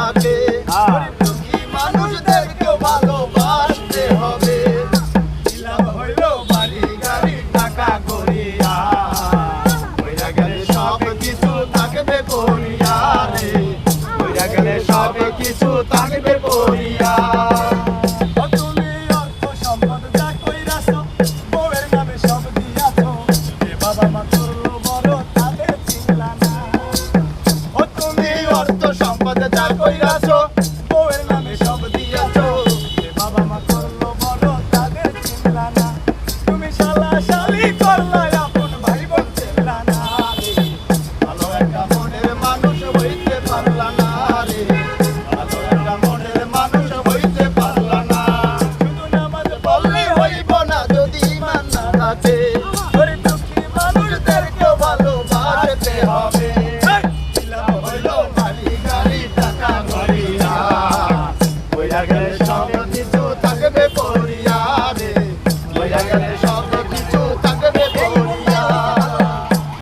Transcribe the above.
থাকে। গরিব দুঃখী মানুষদেরকেও ভালোবাসতে হবে। লাভ হইল বাড়ি গাড়ি টাকা করিয়া, কইরা গেলে সব কিছু থাকবে পড়িয়া রে, কইরা গেলে সব কিছু থাকবে পড়িয়া। তুমি অর্থ সম্পদ যা কইরাছো, বউয়ের নামে সব দিয়াছো, এ বাবা মা করলো বড় তাদের চিনলা না। ও তুমি অর্থ